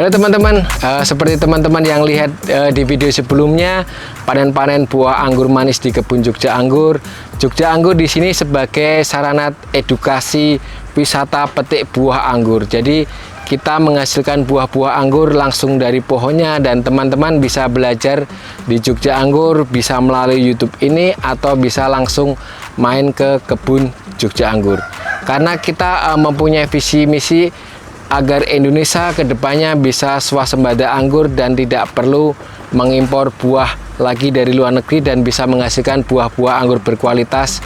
Halo teman-teman, seperti teman-teman yang lihat di video sebelumnya, panen-panen buah anggur manis di kebun Jogja Anggur. Jogja Anggur di sini sebagai sarana edukasi wisata petik buah anggur. Jadi kita menghasilkan buah-buah anggur langsung dari pohonnya, dan teman-teman bisa belajar di Jogja Anggur, bisa melalui YouTube ini atau bisa langsung main ke kebun Jogja Anggur. Karena kita mempunyai visi misi agar Indonesia kedepannya bisa swasembada anggur dan tidak perlu mengimpor buah lagi dari luar negeri, dan bisa menghasilkan buah-buah anggur berkualitas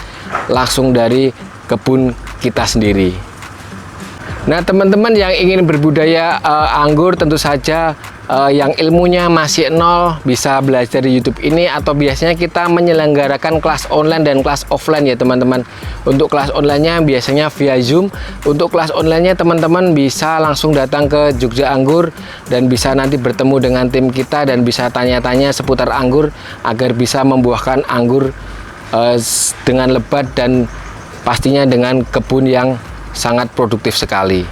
langsung dari kebun kita sendiri. Nah teman-teman yang ingin berbudaya anggur, tentu saja yang ilmunya masih nol bisa belajar di YouTube ini, atau biasanya kita menyelenggarakan kelas online dan kelas offline ya teman-teman. Untuk kelas online-nya biasanya via Zoom. Untuk kelas online-nya teman-teman bisa langsung datang ke Jogja Anggur dan bisa nanti bertemu dengan tim kita dan bisa tanya-tanya seputar anggur agar bisa membuahkan anggur dengan lebat dan pastinya dengan kebun yang sangat produktif sekali.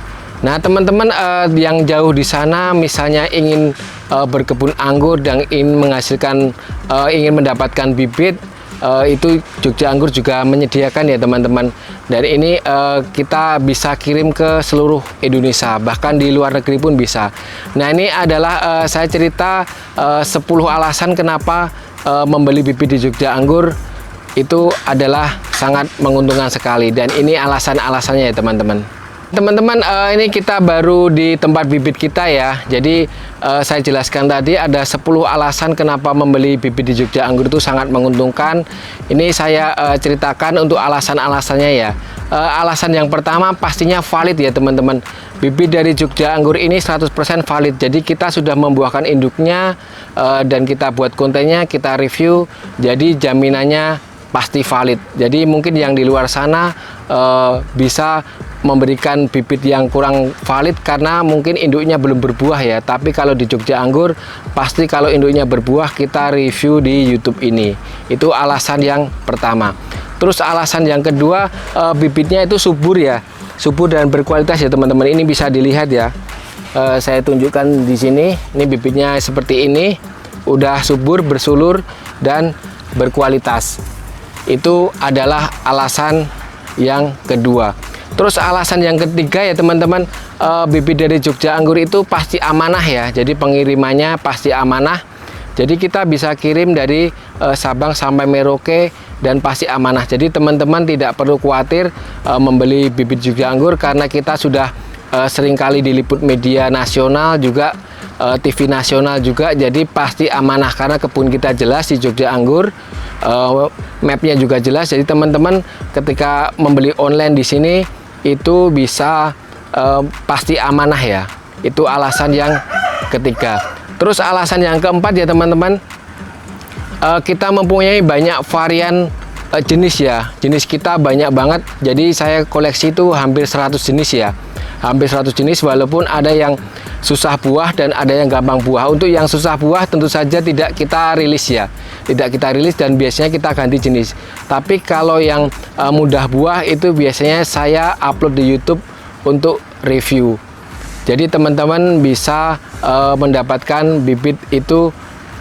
Nah teman-teman yang jauh di sana misalnya ingin berkebun anggur dan ingin menghasilkan ingin mendapatkan bibit, itu Jogja Anggur juga menyediakan ya teman-teman. Dan ini kita bisa kirim ke seluruh Indonesia, bahkan di luar negeri pun bisa. Nah ini adalah saya cerita 10 alasan kenapa membeli bibit di Jogja Anggur itu adalah sangat menguntungkan sekali, dan ini alasan-alasannya ya teman-teman. Teman-teman, ini kita baru di tempat bibit kita ya. Jadi saya jelaskan tadi ada 10 alasan kenapa membeli bibit di Jogja Anggur itu sangat menguntungkan. Ini saya ceritakan untuk alasan-alasannya ya. Alasan yang pertama pastinya valid ya teman-teman. Bibit dari Jogja Anggur ini 100% valid. Jadi kita sudah membuahkan induknya dan kita buat kontennya, kita review. Jadi jaminannya pasti valid. Jadi mungkin yang di luar sana bisa memberikan bibit yang kurang valid karena mungkin induknya belum berbuah ya. Tapi kalau di Jogja Anggur pasti kalau induknya berbuah kita review di YouTube ini. Itu alasan yang pertama. Terus alasan yang kedua, bibitnya itu subur ya, subur dan berkualitas ya teman-teman. Ini bisa dilihat ya. Saya tunjukkan di sini. Ini bibitnya seperti ini, udah subur, bersulur dan berkualitas. Itu adalah alasan yang kedua. Terus alasan yang ketiga ya teman-teman, bibit dari Jogja Anggur itu pasti amanah ya. Jadi pengirimannya pasti amanah. Jadi kita bisa kirim dari Sabang sampai Merauke dan pasti amanah. Jadi teman-teman tidak perlu khawatir membeli bibit Jogja Anggur, karena kita sudah seringkali diliput media nasional juga, TV nasional juga. Jadi pasti amanah karena kebun kita jelas di Jogja Anggur. Mapnya juga jelas, jadi teman-teman ketika membeli online di sini itu bisa pasti amanah ya. Itu alasan yang ketiga. Terus alasan yang keempat ya teman-teman, kita mempunyai banyak varian jenis ya. Jenis kita banyak banget, jadi saya koleksi itu hampir 100 jenis ya. Hampir 100 jenis, walaupun ada yang susah buah dan ada yang gampang buah. Untuk yang susah buah tentu saja tidak kita rilis ya, tidak kita rilis dan biasanya kita ganti jenis. Tapi kalau yang mudah buah itu biasanya saya upload di YouTube untuk review. Jadi teman-teman bisa mendapatkan bibit itu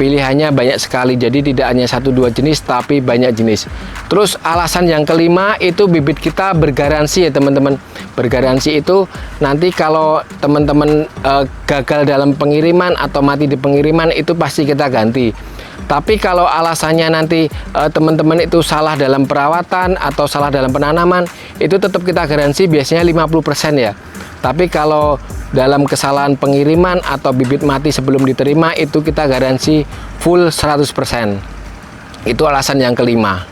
pilihannya banyak sekali, jadi tidak hanya 1-2 jenis tapi banyak jenis. Terus alasan yang kelima itu bibit kita bergaransi ya teman-teman. Bergaransi itu nanti kalau teman-teman gagal dalam pengiriman atau mati di pengiriman itu pasti kita ganti. Tapi kalau alasannya nanti teman-teman itu salah dalam perawatan atau salah dalam penanaman, itu tetap kita garansi biasanya 50% ya. Tapi kalau dalam kesalahan pengiriman atau bibit mati sebelum diterima, itu kita garansi full 100%. Itu alasan yang kelima.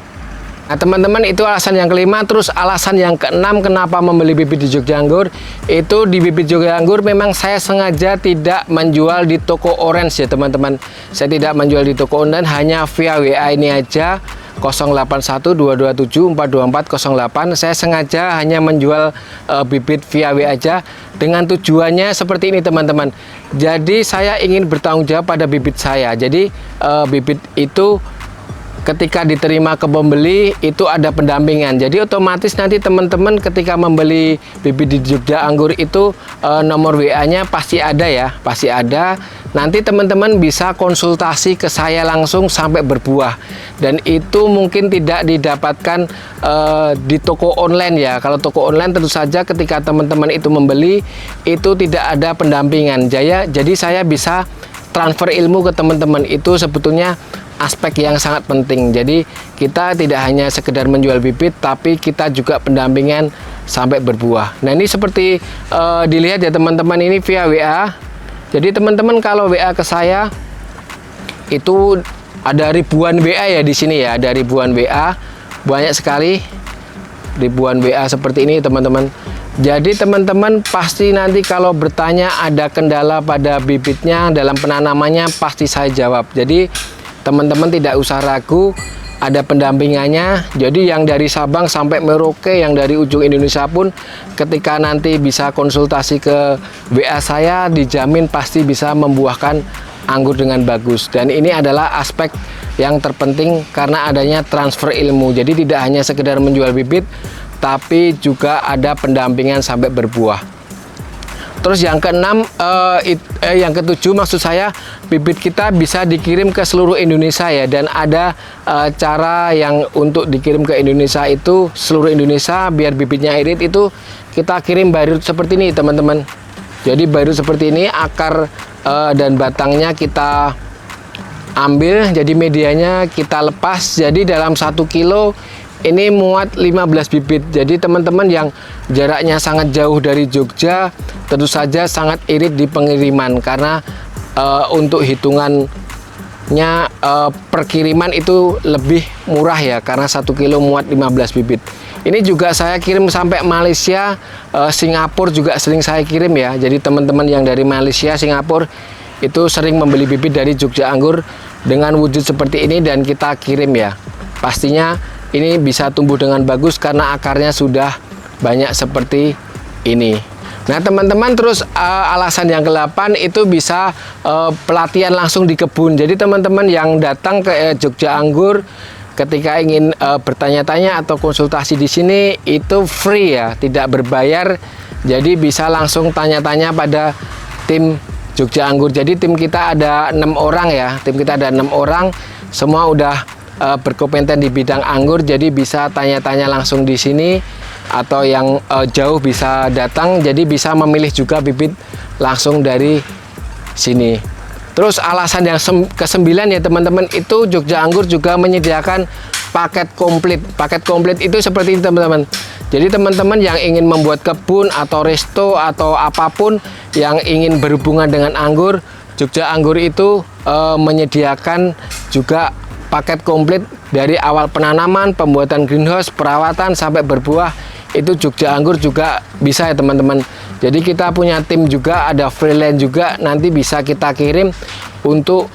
Nah teman-teman, itu alasan yang kelima. Terus alasan yang keenam kenapa membeli bibit di Jogja Anggur, itu di bibit Jogja Anggur memang saya sengaja tidak menjual di toko orange ya teman-teman. Saya tidak menjual di toko online, hanya via WA ini aja, 081227424008. Saya sengaja hanya menjual bibit via WA aja, dengan tujuannya seperti ini teman-teman. Jadi saya ingin bertanggung jawab pada bibit saya. Jadi bibit itu ketika diterima ke pembeli itu ada pendampingan. Jadi otomatis nanti teman-teman ketika membeli bibit di Jogja Anggur itu nomor WA-nya pasti ada ya, pasti ada. Nanti teman-teman bisa konsultasi ke saya langsung sampai berbuah. Dan itu mungkin tidak didapatkan di toko online ya. Kalau toko online tentu saja ketika teman-teman itu membeli itu tidak ada pendampingan. Jadi saya bisa transfer ilmu ke teman-teman, itu sebetulnya aspek yang sangat penting. Jadi kita tidak hanya sekedar menjual bibit, tapi kita juga pendampingan sampai berbuah. Nah ini seperti dilihat ya teman-teman, ini via WA. Jadi teman-teman kalau WA ke saya itu ada ribuan WA ya di sini ya, ada ribuan WA, banyak sekali ribuan WA seperti ini teman-teman. Jadi teman-teman pasti nanti kalau bertanya ada kendala pada bibitnya dalam penanamannya pasti saya jawab. Jadi teman-teman tidak usah ragu, ada pendampingannya. Jadi yang dari Sabang sampai Merauke, yang dari ujung Indonesia pun ketika nanti bisa konsultasi ke WA saya, dijamin pasti bisa membuahkan anggur dengan bagus. Dan ini adalah aspek yang terpenting karena adanya transfer ilmu. Jadi tidak hanya sekedar menjual bibit, tapi juga ada pendampingan sampai berbuah. Terus yang keenam, yang ketujuh maksud saya, bibit kita bisa dikirim ke seluruh Indonesia ya. Dan ada cara yang untuk dikirim ke Indonesia itu seluruh Indonesia biar bibitnya irit, itu kita kirim bairut seperti ini teman-teman. Jadi bairut seperti ini, akar dan batangnya kita ambil, jadi medianya kita lepas. Jadi dalam 1 kilo ini muat 15 bibit. Jadi teman-teman yang jaraknya sangat jauh dari Jogja tentu saja sangat irit di pengiriman, karena untuk hitungannya per kiriman itu lebih murah ya, karena 1 kilo muat 15 bibit. Ini juga saya kirim sampai Malaysia, Singapura juga sering saya kirim ya. Jadi teman-teman yang dari Malaysia, Singapura itu sering membeli bibit dari Jogja Anggur dengan wujud seperti ini dan kita kirim ya. Pastinya ini bisa tumbuh dengan bagus karena akarnya sudah banyak seperti ini. Nah teman-teman, terus alasan yang ke-8 itu bisa pelatihan langsung di kebun. Jadi teman-teman yang datang ke Jogja Anggur ketika ingin bertanya-tanya atau konsultasi di sini itu free ya, tidak berbayar. Jadi bisa langsung tanya-tanya pada tim Jogja Anggur. Jadi tim kita ada 6 orang ya, tim kita ada 6 orang, semua udah berkompeten di bidang anggur. Jadi bisa tanya-tanya langsung di sini, atau yang jauh bisa datang, jadi bisa memilih juga bibit langsung dari sini. Terus alasan yang ke-9 ya teman-teman, itu Jogja Anggur juga menyediakan paket komplit. Paket komplit itu seperti ini teman-teman. Jadi teman-teman yang ingin membuat kebun atau resto atau apapun yang ingin berhubungan dengan anggur, Jogja Anggur itu menyediakan juga paket komplit dari awal penanaman, pembuatan greenhouse, perawatan sampai berbuah. Itu Jogja Anggur juga bisa ya teman-teman. Jadi kita punya tim juga, ada freelance juga, nanti bisa kita kirim untuk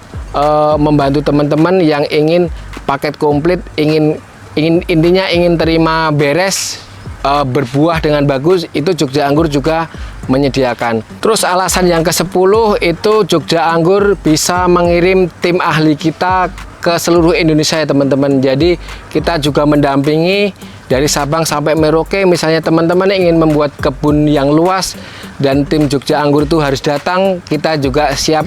membantu teman-teman yang ingin paket komplit, intinya ingin terima beres, berbuah dengan bagus. Itu Jogja Anggur juga menyediakan. Terus alasan yang ke-10 itu Jogja Anggur bisa mengirim tim ahli kita ke seluruh Indonesia ya teman-teman. Jadi kita juga mendampingi dari Sabang sampai Merauke. Misalnya teman-teman ingin membuat kebun yang luas dan tim Jogja Anggur itu harus datang, kita juga siap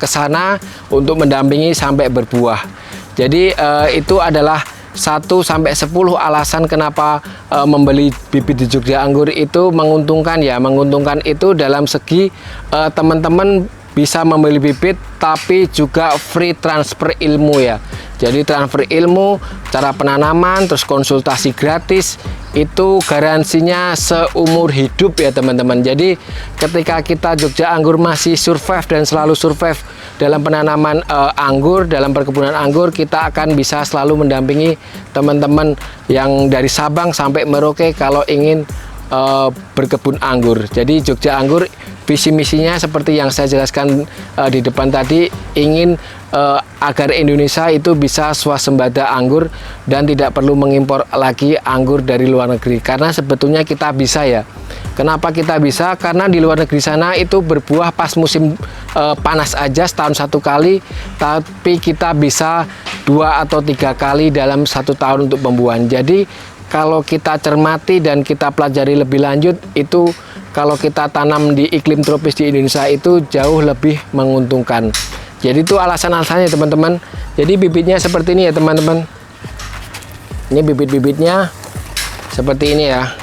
ke sana untuk mendampingi sampai berbuah. Jadi itu adalah 1 sampai 10 alasan kenapa membeli bibit di Jogja Anggur itu menguntungkan ya. Menguntungkan itu dalam segi teman-teman bisa membeli bibit, tapi juga free transfer ilmu ya. Jadi transfer ilmu, cara penanaman, terus konsultasi gratis, itu garansinya seumur hidup ya teman-teman. Jadi ketika kita Jogja Anggur masih survive dan selalu survive dalam penanaman anggur, dalam perkebunan anggur, kita akan bisa selalu mendampingi teman-teman yang dari Sabang sampai Merauke kalau ingin berkebun anggur. Jadi Jogja Anggur visi misinya seperti yang saya jelaskan di depan tadi, ingin agar Indonesia itu bisa swasembada anggur dan tidak perlu mengimpor lagi anggur dari luar negeri. Karena sebetulnya kita bisa ya. Kenapa kita bisa? Karena di luar negeri sana itu berbuah pas musim panas aja setahun 1 kali, tapi kita bisa 2 atau 3 kali dalam 1 tahun untuk pembuahan. Jadi kalau kita cermati dan kita pelajari lebih lanjut, itu kalau kita tanam di iklim tropis di Indonesia itu jauh lebih menguntungkan. Jadi itu alasan-alasannya teman-teman. Jadi bibitnya seperti ini ya teman-teman. Ini bibit-bibitnya seperti ini ya.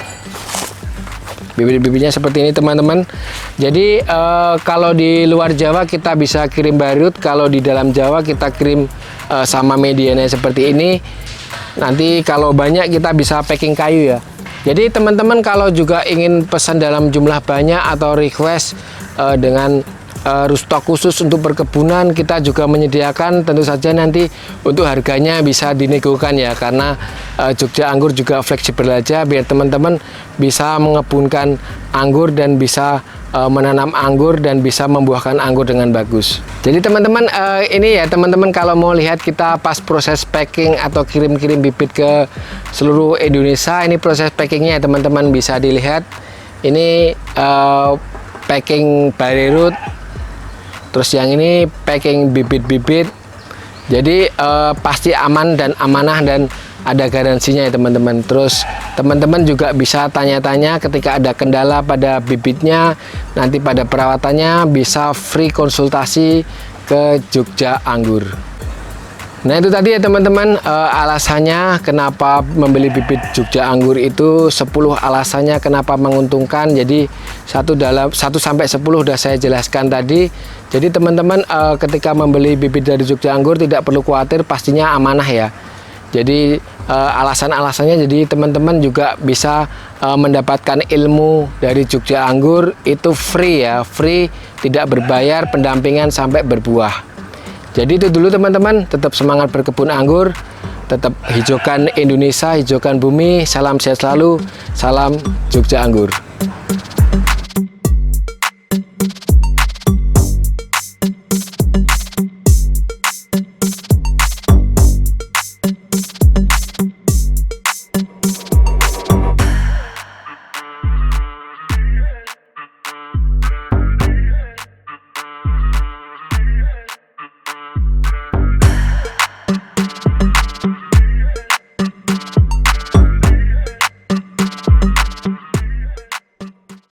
Bibit-bibitnya seperti ini teman-teman. Jadi kalau di luar Jawa kita bisa kirim barut, kalau di dalam Jawa kita kirim sama medianya seperti ini. Nanti kalau banyak kita bisa packing kayu ya. Jadi teman-teman kalau juga ingin pesan dalam jumlah banyak atau request dengan stok khusus untuk perkebunan, kita juga menyediakan. Tentu saja nanti untuk harganya bisa dinegokan ya, karena Jogja Anggur juga fleksibel aja biar teman-teman bisa mengebunkan anggur dan bisa menanam anggur dan bisa membuahkan anggur dengan bagus. Jadi teman-teman ini ya teman-teman, kalau mau lihat kita pas proses packing atau kirim-kirim bibit ke seluruh Indonesia, ini proses packingnya teman-teman bisa dilihat. Ini packing barley root, terus yang ini packing bibit-bibit. Jadi pasti aman dan amanah dan ada garansinya ya teman-teman. Terus teman-teman juga bisa tanya-tanya ketika ada kendala pada bibitnya, nanti pada perawatannya bisa free konsultasi ke Jogja Anggur. Nah itu tadi ya teman-teman, alasannya kenapa membeli bibit Jogja Anggur itu 10 alasannya kenapa menguntungkan. Jadi 1 sampai 10 udah saya jelaskan tadi. Jadi teman-teman ketika membeli bibit dari Jogja Anggur tidak perlu khawatir, pastinya amanah ya. Jadi alasan-alasannya, jadi teman-teman juga bisa mendapatkan ilmu dari Jogja Anggur itu free ya, free, tidak berbayar, pendampingan sampai berbuah. Jadi itu dulu teman-teman, tetap semangat berkebun anggur, tetap hijaukan Indonesia, hijaukan bumi, salam sehat selalu, salam Jogja Anggur.